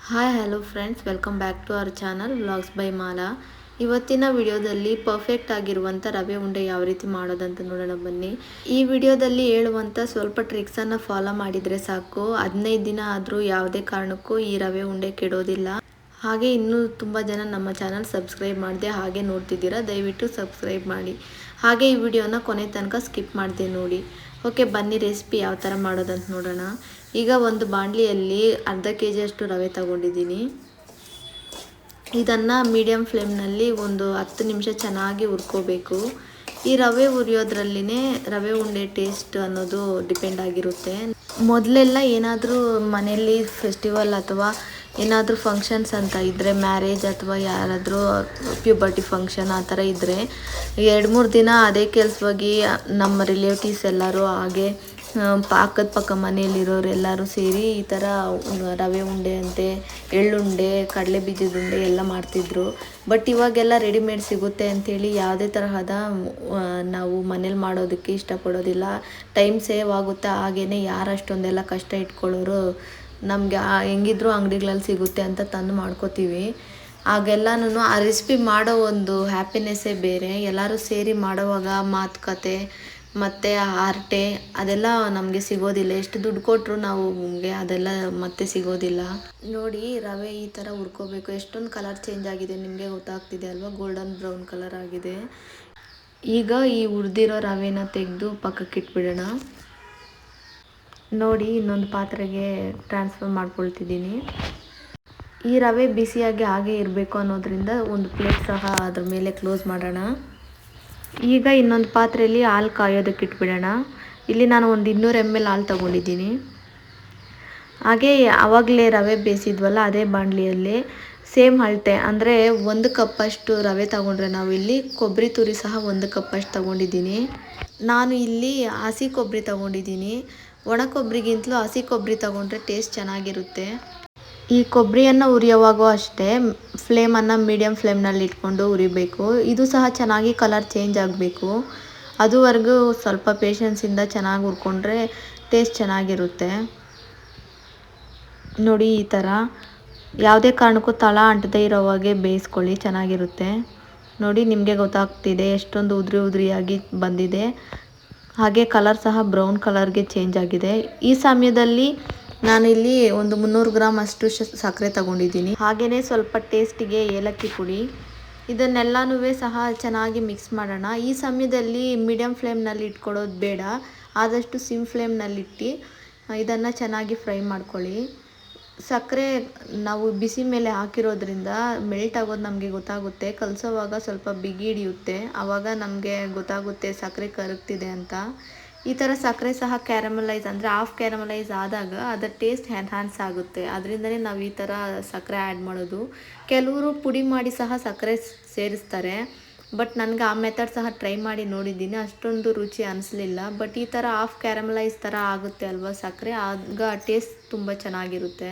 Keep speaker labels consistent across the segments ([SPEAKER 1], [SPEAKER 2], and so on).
[SPEAKER 1] Hi hello friends, welcome back to our channel vlogs by Mala. ಇವತ್ತಿನ ವಿಡಿಯೋದಲ್ಲಿ perfect ಆಗಿರುವಂಥ ರವೆ ಉಂಡೆ ಯಾವ ರೀತಿ ಮಾಡೋದಂತ ನೋಡೋಣ ಬನ್ನಿ. ಈ ವಿಡಿಯೋದಲ್ಲಿ ಹೇಳುವಂಥ ಸ್ವಲ್ಪ ಟ್ರಿಕ್ಸನ್ನು ಫಾಲೋ ಮಾಡಿದರೆ ಸಾಕು, 15 ದಿನ ಆದರೂ ಯಾವುದೇ ಕಾರಣಕ್ಕೂ ಈ ರವೆ ಉಂಡೆ ಕೆಡೋದಿಲ್ಲ. ಹಾಗೆ ಇನ್ನೂ ತುಂಬ ಜನ ನಮ್ಮ ಚಾನಲ್ ಸಬ್ಸ್ಕ್ರೈಬ್ ಮಾಡಿದೆ ಹಾಗೆ ನೋಡ್ತಿದ್ದೀರಾ, ದಯವಿಟ್ಟು ಸಬ್ಸ್ಕ್ರೈಬ್ ಮಾಡಿ. ಹಾಗೆ ಈ ವಿಡಿಯೋನ ಕೊನೆ ತನಕ ಸ್ಕಿಪ್ ಮಾಡಿದೆ ನೋಡಿ. ಓಕೆ, ಬನ್ನಿ ರೆಸಿಪಿ ಯಾವ ಥರ ಮಾಡೋದಂತ ನೋಡೋಣ. ಈಗ ಒಂದು ಬಾಣಲಿಯಲ್ಲಿ ಅರ್ಧ kg ಅಷ್ಟು ರವೆ ತಗೊಂಡಿದ್ದೀನಿ. ಇದನ್ನು ಮೀಡಿಯಮ್ ಫ್ಲೇಮ್ನಲ್ಲಿ ಒಂದು 10 ನಿಮಿಷ ಚೆನ್ನಾಗಿ ಹುರ್ಕೋಬೇಕು. ಈ ರವೆ ಹುರಿಯೋದ್ರಲ್ಲಿನೇ ರವೆ ಉಂಡೆ ಟೇಸ್ಟ್ ಅನ್ನೋದು ಡಿಪೆಂಡ್ ಆಗಿರುತ್ತೆ. ಮೊದಲೆಲ್ಲ ಏನಾದರೂ ಮನೆಯಲ್ಲಿ ಫೆಸ್ಟಿವಲ್ ಅಥವಾ ಏನಾದರೂ ಫಂಕ್ಷನ್ಸ್ ಅಂತ ಇದ್ದರೆ, ಮ್ಯಾರೇಜ್ ಅಥವಾ ಯಾರಾದರೂ ಪ್ಯೂಬರ್ಟಿ ಫಂಕ್ಷನ್ ಆ ಥರ ಇದ್ದರೆ 2-3 ದಿನ ಅದೇ ಕೆಲಸವಾಗಿ ನಮ್ಮ ರಿಲೇಟಿವ್ಸ್ ಎಲ್ಲರೂ ಹಾಗೆ ಪಕ್ಕ ಮನೆಯಲ್ಲಿರೋರು ಎಲ್ಲರೂ ಸೇರಿ ಈ ಥರ ರವೆ ಉಂಡೆ ಅಂತೆ, ಎಳ್ಳುಂಡೆ, ಕಡಲೆ ಬೀಜದ ಉಂಡೆ ಎಲ್ಲ ಮಾಡ್ತಿದ್ರು. ಬಟ್ ಇವಾಗೆಲ್ಲ ರೆಡಿಮೇಡ್ ಸಿಗುತ್ತೆ ಅಂಥೇಳಿ ಯಾವುದೇ ತರಹದ ನಾವು ಮನೇಲಿ ಮಾಡೋದಕ್ಕೆ ಇಷ್ಟಪಡೋದಿಲ್ಲ. ಟೈಮ್ ಸೇವ್ ಆಗುತ್ತೆ. ಹಾಗೆಯೇ ಯಾರು ಅಷ್ಟೊಂದೆಲ್ಲ ಕಷ್ಟ ಇಟ್ಕೊಳ್ಳೋರು, ನಮಗೆ ಹೆಂಗಿದ್ರು ಅಂಗಡಿಗಳಲ್ಲಿ ಸಿಗುತ್ತೆ ಅಂತ ತಂದು ಮಾಡ್ಕೋತೀವಿ. ಆಗೆಲ್ಲನೂ ಆ ರೆಸಿಪಿ ಮಾಡೋ ಒಂದು ಹ್ಯಾಪಿನೆಸ್ಸೇ ಬೇರೆ. ಎಲ್ಲರೂ ಸೇರಿ ಮಾಡೋವಾಗ ಮಾತುಕತೆ ಮತ್ತು ಹರಟೆ ಅದೆಲ್ಲ ನಮಗೆ ಸಿಗೋದಿಲ್ಲ. ಎಷ್ಟು ದುಡ್ಡು ಕೊಟ್ಟರು ನಮಗೆ ಅದೆಲ್ಲ ಮತ್ತೆ ಸಿಗೋದಿಲ್ಲ. ನೋಡಿ, ರವೆ ಈ ಥರ ಹುರ್ಕೋಬೇಕು. ಎಷ್ಟೊಂದು ಕಲರ್ ಚೇಂಜ್ ಆಗಿದೆ, ನಿಮಗೆ ಗೊತ್ತಾಗ್ತಿದೆ ಅಲ್ವಾ, ಗೋಲ್ಡನ್ ಬ್ರೌನ್ ಕಲರ್ ಆಗಿದೆ. ಈಗ ಈ ಹುರಿದಿರೋ ರವೆನ ತೆಗೆದು ಪಕ್ಕಕ್ಕೆ ಇಟ್ಬಿಡೋಣ. ನೋಡಿ, ಇನ್ನೊಂದು ಪಾತ್ರೆಗೆ ಟ್ರಾನ್ಸ್ಫರ್ ಮಾಡ್ಕೊಳ್ತಿದ್ದೀನಿ. ಈ ರವೆ ಬಿಸಿಯಾಗಿ ಹಾಗೆ ಇರಬೇಕು ಅನ್ನೋದ್ರಿಂದ ಒಂದು ಪ್ಲೇಟ್ ಸಹ ಅದ್ರ ಮೇಲೆ ಕ್ಲೋಸ್ ಮಾಡೋಣ. ಈಗ ಇನ್ನೊಂದು ಪಾತ್ರೆಯಲ್ಲಿ ಹಾಲು ಕಾಯೋದಕ್ಕೆ ಇಟ್ಬಿಡೋಣ. ಇಲ್ಲಿ ನಾನು ಒಂದು 200 ml ಹಾಲು ತಗೊಂಡಿದ್ದೀನಿ. ಹಾಗೆ ಆವಾಗಲೇ ರವೆ ಬೇಯಿಸಿದ್ವಲ್ಲ ಅದೇ ಬಾಣಲಿಯಲ್ಲಿ ಸೇಮ್ ಅಳತೆ ಅಂದರೆ 1 ಕಪ್ಪಷ್ಟು ರವೆ ತಗೊಂಡ್ರೆ ನಾವು ಇಲ್ಲಿ ಕೊಬ್ಬರಿ ತುರಿ ಸಹ 1 ಕಪ್ಪಷ್ಟು ತಗೊಂಡಿದ್ದೀನಿ. ನಾನು ಇಲ್ಲಿ ಹಸಿ ಕೊಬ್ಬರಿ ತಗೊಂಡಿದ್ದೀನಿ. ಒಣ ಕೊಬ್ಬರಿಗಿಂತಲೂ ಹಸಿ ಕೊಬ್ಬರಿ ತಗೊಂಡ್ರೆ ಟೇಸ್ಟ್ ಚೆನ್ನಾಗಿರುತ್ತೆ. ಈ ಕೊಬ್ಬರಿಯನ್ನು ಹುರಿಯೋವಾಗೂ ಅಷ್ಟೇ ಫ್ಲೇಮನ್ನು ಮೀಡಿಯಮ್ ಫ್ಲೇಮ್ನಲ್ಲಿ ಇಟ್ಕೊಂಡು ಹುರಿಬೇಕು. ಇದು ಸಹ ಚೆನ್ನಾಗಿ ಕಲರ್ ಚೇಂಜ್ ಆಗಬೇಕು. ಅದುವರೆಗೂ ಸ್ವಲ್ಪ ಪೇಷನ್ಸಿಂದ ಚೆನ್ನಾಗಿ ಹುರ್ಕೊಂಡ್ರೆ ಟೇಸ್ಟ್ ಚೆನ್ನಾಗಿರುತ್ತೆ. ನೋಡಿ, ಈ ಥರ ಯಾವುದೇ ಕಾರಣಕ್ಕೂ ತಳ ಅಂಟದೇ ಇರೋವಾಗೆ ಬೇಯಿಸ್ಕೊಳ್ಳಿ, ಚೆನ್ನಾಗಿರುತ್ತೆ. ನೋಡಿ, ನಿಮಗೆ ಗೊತ್ತಾಗ್ತಿದೆ ಎಷ್ಟೊಂದು ಉದ್ರಿಯಾಗಿ ಬಂದಿದೆ. ಹಾಗೆ ಕಲರ್ ಸಹ ಬ್ರೌನ್ ಕಲರ್ಗೆ ಚೇಂಜ್ ಆಗಿದೆ. ಈ ಸಮಯದಲ್ಲಿ ನಾನಿಲ್ಲಿ ಒಂದು 300 ಗ್ರಾಮ್ ಅಷ್ಟು ಸಕ್ಕರೆ ತಗೊಂಡಿದ್ದೀನಿ. ಹಾಗೆಯೇ ಸ್ವಲ್ಪ ಟೇಸ್ಟಿಗೆ ಏಲಕ್ಕಿ ಪುಡಿ, ಇದನ್ನೆಲ್ಲನೂ ಸಹ ಚೆನ್ನಾಗಿ ಮಿಕ್ಸ್ ಮಾಡೋಣ. ಈ ಸಮಯದಲ್ಲಿ ಮೀಡಿಯಮ್ ಫ್ಲೇಮ್ನಲ್ಲಿ ಇಟ್ಕೊಳ್ಳೋದು ಬೇಡ, ಆದಷ್ಟು ಸಿಮ್ ಫ್ಲೇಮ್ನಲ್ಲಿಟ್ಟು ಇದನ್ನು ಚೆನ್ನಾಗಿ ಫ್ರೈ ಮಾಡ್ಕೊಳ್ಳಿ. ಸಕ್ಕರೆ ನಾವು ಬಿಸಿ ಮೇಲೆ ಹಾಕಿರೋದ್ರಿಂದ ಮೆಲ್ಟ್ ಆಗೋದು ನಮಗೆ ಗೊತ್ತಾಗುತ್ತೆ. ಕಲಸೋವಾಗ ಸ್ವಲ್ಪ ಬಿಗಿ ಹಿಡಿಯುತ್ತೆ, ಆವಾಗ ನಮಗೆ ಗೊತ್ತಾಗುತ್ತೆ ಸಕ್ಕರೆ ಕರಗ್ತಿದೆ ಅಂತ. ಈ ಥರ ಸಕ್ಕರೆ ಸಹ ಕ್ಯಾರಮಲೈಸ್ ಅಂದರೆ ಹಾಫ್ ಕ್ಯಾರಮಲೈಸ್ ಆದಾಗ ಅದರ ಟೇಸ್ಟ್ ಎನ್ಹಾನ್ಸ್ ಆಗುತ್ತೆ. ಅದರಿಂದನೇ ನಾವು ಈ ಥರ ಸಕ್ಕರೆ ಆ್ಯಡ್ ಮಾಡೋದು. ಕೆಲವರು ಪುಡಿ ಮಾಡಿ ಸಹ ಸಕ್ಕರೆ ಸೇರಿಸ್ತಾರೆ, ಬಟ್ ನನಗೆ ಆ ಮೆಥಡ್ ಸಹ ಟ್ರೈ ಮಾಡಿ ನೋಡಿದ್ದೀನಿ, ಅಷ್ಟೊಂದು ರುಚಿ ಅನಿಸ್ಲಿಲ್ಲ. ಬಟ್ ಈ ಥರ ಹಾಫ್ ಕ್ಯಾರಮಲೈಸ್ ಥರ ಆಗುತ್ತೆ ಅಲ್ವಾ ಸಕ್ಕರೆ, ಆಗ ಟೇಸ್ಟ್ ತುಂಬ ಚೆನ್ನಾಗಿರುತ್ತೆ.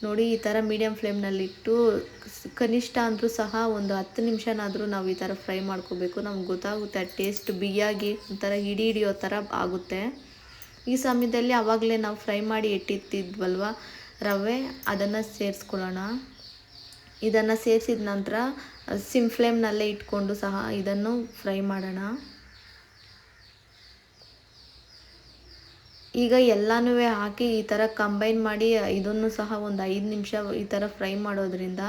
[SPEAKER 1] ನೋಡಿ, ಈ ಥರ ಮೀಡಿಯಮ್ ಫ್ಲೇಮ್ನಲ್ಲಿಟ್ಟು ಕನಿಷ್ಠ ಅಂದರೂ ಸಹ ಒಂದು 10 ನಿಮಿಷನಾದರೂ ನಾವು ಈ ಥರ ಫ್ರೈ ಮಾಡ್ಕೋಬೇಕು. ನಮ್ಗೆ ಗೊತ್ತಾಗುತ್ತೆ ಆ ಟೇಸ್ಟ್ ಬಿಗಿಯಾಗಿ ಒಂಥರ ಹಿಡಿಯೋ ಥರ ಆಗುತ್ತೆ. ಈ ಸಮಯದಲ್ಲಿ ಆವಾಗಲೇ ನಾವು ಫ್ರೈ ಮಾಡಿ ಇಟ್ಟಿರ್ತಿದ್ವಲ್ವ ರವೆ, ಅದನ್ನು ಸೇರಿಸ್ಕೊಳ್ಳೋಣ. ಇದನ್ನು ಸೇರಿಸಿದ ನಂತರ ಸಿಮ್ ಫ್ಲೇಮ್ನಲ್ಲೇ ಇಟ್ಕೊಂಡು ಸಹ ಇದನ್ನು ಫ್ರೈ ಮಾಡೋಣ. ಈಗ ಎಲ್ಲನೂ ಹಾಕಿ ಈ ಥರ ಕಂಬೈನ್ ಮಾಡಿ ಇದನ್ನು ಸಹ ಒಂದು 5 ನಿಮಿಷ ಈ ಥರ ಫ್ರೈ ಮಾಡೋದ್ರಿಂದ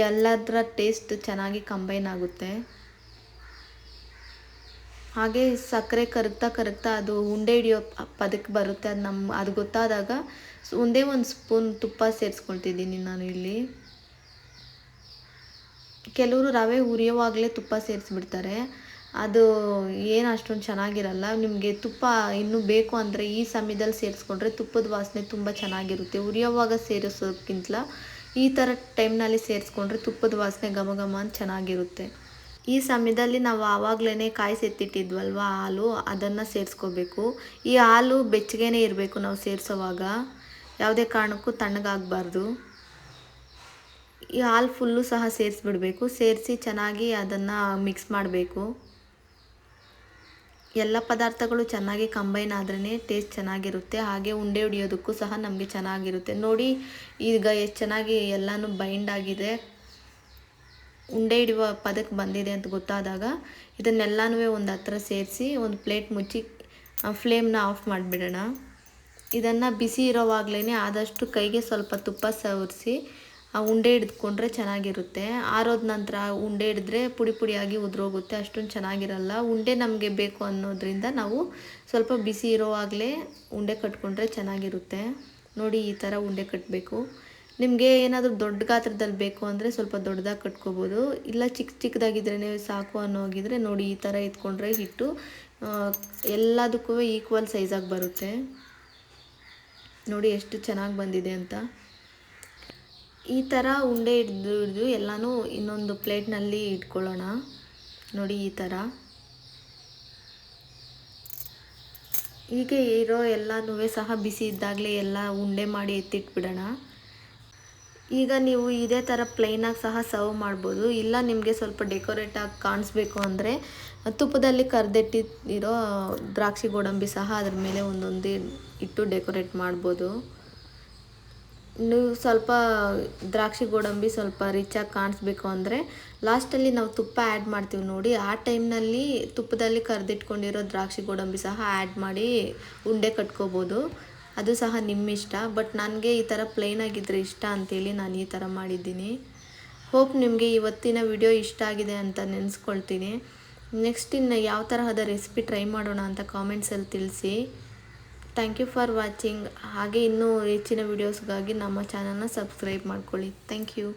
[SPEAKER 1] ಎಲ್ಲದರ ಟೇಸ್ಟ್ ಚೆನ್ನಾಗಿ ಕಂಬೈನ್ ಆಗುತ್ತೆ. ಹಾಗೆ ಸಕ್ಕರೆ ಕರಗ್ತಾ ಅದು ಉಂಡೆ ಹಿಡಿಯೋ ಪದಕ್ಕೆ ಬರುತ್ತೆ. ಅದು ಗೊತ್ತಾದಾಗ ಒಂದೇ ಒಂದು ಸ್ಪೂನ್ ತುಪ್ಪ ಸೇರಿಸ್ಕೊಳ್ತಿದ್ದೀನಿ ನಾನು ಇಲ್ಲಿ. ಕೆಲವರು ರವೆ ಹುರಿಯೋವಾಗಲೇ ತುಪ್ಪ ಸೇರಿಸ್ಬಿಡ್ತಾರೆ, ಅದು ಏನು ಅಷ್ಟೊಂದು ಚೆನ್ನಾಗಿರಲ್ಲ. ನಿಮಗೆ ತುಪ್ಪ ಇನ್ನೂ ಬೇಕು ಅಂದರೆ ಈ ಸಮಯದಲ್ಲಿ ಸೇರಿಸ್ಕೊಂಡ್ರೆ ತುಪ್ಪದ ವಾಸನೆ ತುಂಬ ಚೆನ್ನಾಗಿರುತ್ತೆ. ಹುರಿಯೋವಾಗ ಸೇರಿಸೋದಕ್ಕಿಂತ ಈ ಥರ ಟೈಮ್ನಲ್ಲಿ ಸೇರಿಸ್ಕೊಂಡ್ರೆ ತುಪ್ಪದ ವಾಸನೆ ಘಮ ಘಮ ಅಂತ ಚೆನ್ನಾಗಿರುತ್ತೆ. ಈ ಸಮಯದಲ್ಲಿ ನಾವು ಆವಾಗಲೇ ಕಾಯಿಸೆತ್ತಿಟ್ಟಿದ್ವಲ್ವ ಹಾಲು, ಅದನ್ನು ಸೇರಿಸ್ಕೋಬೇಕು. ಈ ಹಾಲು ಬೆಚ್ಚಗೇನೆ ಇರಬೇಕು ನಾವು ಸೇರಿಸೋವಾಗ, ಯಾವುದೇ ಕಾರಣಕ್ಕೂ ತಣ್ಣಗಾಗಬಾರ್ದು. ಈ ಹಾಲು ಫುಲ್ಲು ಸಹ ಸೇರಿಸ್ಬಿಡಬೇಕು. ಸೇರಿಸಿ ಚೆನ್ನಾಗಿ ಅದನ್ನು ಮಿಕ್ಸ್ ಮಾಡಬೇಕು. ಎಲ್ಲ ಪದಾರ್ಥಗಳು ಚೆನ್ನಾಗಿ ಕಂಬೈನ್ ಆದ್ರೇ ಟೇಸ್ಟ್ ಚೆನ್ನಾಗಿರುತ್ತೆ. ಹಾಗೆ ಉಂಡೆ ಹಿಡಿಯೋದಕ್ಕೂ ಸಹ ನಮಗೆ ಚೆನ್ನಾಗಿರುತ್ತೆ. ನೋಡಿ ಈಗ ಎಷ್ಟು ಚೆನ್ನಾಗಿ ಎಲ್ಲನೂ ಬೈಂಡ್ ಆಗಿದೆ. ಉಂಡೆ ಹಿಡಿಯುವ ಪದಕ್ಕೆ ಬಂದಿದೆ ಅಂತ ಗೊತ್ತಾದಾಗ ಇದನ್ನೆಲ್ಲನೂ ಒಂದು ಹತ್ರ ಸೇರಿಸಿ ಒಂದು ಪ್ಲೇಟ್ ಮುಚ್ಚಿ ಫ್ಲೇಮ್ನ ಆಫ್ ಮಾಡಿಬಿಡೋಣ. ಇದನ್ನು ಬಿಸಿ ಇರೋವಾಗಲೇ ಆದಷ್ಟು ಕೈಗೆ ಸ್ವಲ್ಪ ತುಪ್ಪ ಸವರಿಸಿ ಆ ಉಂಡೆ ಹಿಡಿದುಕೊಂಡ್ರೆ ಚೆನ್ನಾಗಿರುತ್ತೆ. ಆರೋದ ನಂತರ ಉಂಡೆ ಹಿಡಿದ್ರೆ ಪುಡಿ ಪುಡಿಯಾಗಿ ಉದುರೋಗುತ್ತೆ, ಅಷ್ಟೊಂದು ಚೆನ್ನಾಗಿರಲ್ಲ. ಉಂಡೆ ನಮಗೆ ಬೇಕು ಅನ್ನೋದ್ರಿಂದ ನಾವು ಸ್ವಲ್ಪ ಬಿಸಿ ಇರೋವಾಗಲೇ ಉಂಡೆ ಕಟ್ಕೊಂಡ್ರೆ ಚೆನ್ನಾಗಿರುತ್ತೆ. ನೋಡಿ ಈ ಥರ ಉಂಡೆ ಕಟ್ಟಬೇಕು. ನಿಮಗೆ ಏನಾದರೂ ದೊಡ್ಡ ಗಾತ್ರದಲ್ಲಿ ಬೇಕು ಅಂದರೆ ಸ್ವಲ್ಪ ದೊಡ್ಡದಾಗಿ ಕಟ್ಕೋಬೋದು, ಇಲ್ಲ ಚಿಕ್ಕ ಚಿಕ್ಕದಾಗಿದ್ರೇ ಸಾಕು ಅನ್ನೋಗಿದ್ರೆ ನೋಡಿ ಈ ಥರ ಎತ್ಕೊಂಡ್ರೆ ಹಿಟ್ಟು ಎಲ್ಲದಕ್ಕೂ ಈಕ್ವಲ್ ಸೈಜಾಗಿ ಬರುತ್ತೆ. ನೋಡಿ ಎಷ್ಟು ಚೆನ್ನಾಗಿ ಬಂದಿದೆ ಅಂತ. ಈ ಥರ ಉಂಡೆ ಹಿಡಿದು ಎಲ್ಲನೂ ಇನ್ನೊಂದು ಪ್ಲೇಟ್ನಲ್ಲಿ ಇಟ್ಕೊಳ್ಳೋಣ. ನೋಡಿ ಈ ಥರ ಹೀಗೆ ಇರೋ ಎಲ್ಲನೂ ಸಹ ಬಿಸಿ ಇದ್ದಾಗಲೇ ಎಲ್ಲ ಉಂಡೆ ಮಾಡಿ ಎತ್ತಿಟ್ಬಿಡೋಣ. ಈಗ ನೀವು ಇದೇ ಥರ ಪ್ಲೈನಾಗಿ ಸಹ ಸರ್ವ್ ಮಾಡ್ಬೋದು, ಇಲ್ಲ ನಿಮಗೆ ಸ್ವಲ್ಪ ಡೆಕೋರೇಟಾಗಿ ಕಾಣಿಸ್ಬೇಕು ಅಂದರೆ ತುಪ್ಪದಲ್ಲಿ ಕರೆದಿಟ್ಟಿರೋ ದ್ರಾಕ್ಷಿ ಗೋಡಂಬಿ ಸಹ ಅದ್ರ ಮೇಲೆ ಒಂದೊಂದು ಇಟ್ಟು ಡೆಕೋರೇಟ್ ಮಾಡ್ಬೋದು. ನೀವು ಸ್ವಲ್ಪ ದ್ರಾಕ್ಷಿ ಗೋಡಂಬಿ ಸ್ವಲ್ಪ ರಿಚಾಗಿ ಕಾಣಿಸ್ಬೇಕು ಅಂದರೆ ಲಾಸ್ಟಲ್ಲಿ ನಾವು ತುಪ್ಪ ಆ್ಯಡ್ ಮಾಡ್ತೀವಿ ನೋಡಿ, ಆ ಟೈಮ್ನಲ್ಲಿ ತುಪ್ಪದಲ್ಲಿ ಕರೆದಿಟ್ಕೊಂಡಿರೋ ದ್ರಾಕ್ಷಿ ಗೋಡಂಬಿ ಸಹ ಆ್ಯಡ್ ಮಾಡಿ ಉಂಡೆ ಕಟ್ಕೋಬೋದು. ಅದು ಸಹ ನಿಮ್ಮ ಇಷ್ಟ. ಬಟ್ ನನಗೆ ಈ ಥರ ಪ್ಲೈನಾಗಿದ್ದರೆ ಇಷ್ಟ ಅಂಥೇಳಿ ನಾನು ಈ ಥರ ಮಾಡಿದ್ದೀನಿ. ಹೋಪ್ ನಿಮಗೆ ಇವತ್ತಿನ ವಿಡಿಯೋ ಇಷ್ಟ ಆಗಿದೆ ಅಂತ ನೆನೆಸ್ಕೊಳ್ತೀನಿ. ನೆಕ್ಸ್ಟ್ ಇನ್ನು ಯಾವ ತರಹದ ರೆಸಿಪಿ ಟ್ರೈ ಮಾಡೋಣ ಅಂತ ಕಾಮೆಂಟ್ಸಲ್ಲಿ ತಿಳಿಸಿ. Thank you for watching. ಹಾಗೆ ಇನ್ನೂ ಹೆಚ್ಚಿನ ವೀಡಿಯೋಸ್ಗಾಗಿ ನಮ್ಮ ಚಾನಲ್ನ ಸಬ್ಸ್ಕ್ರೈಬ್ ಮಾಡ್ಕೊಳ್ಳಿ. Thank you.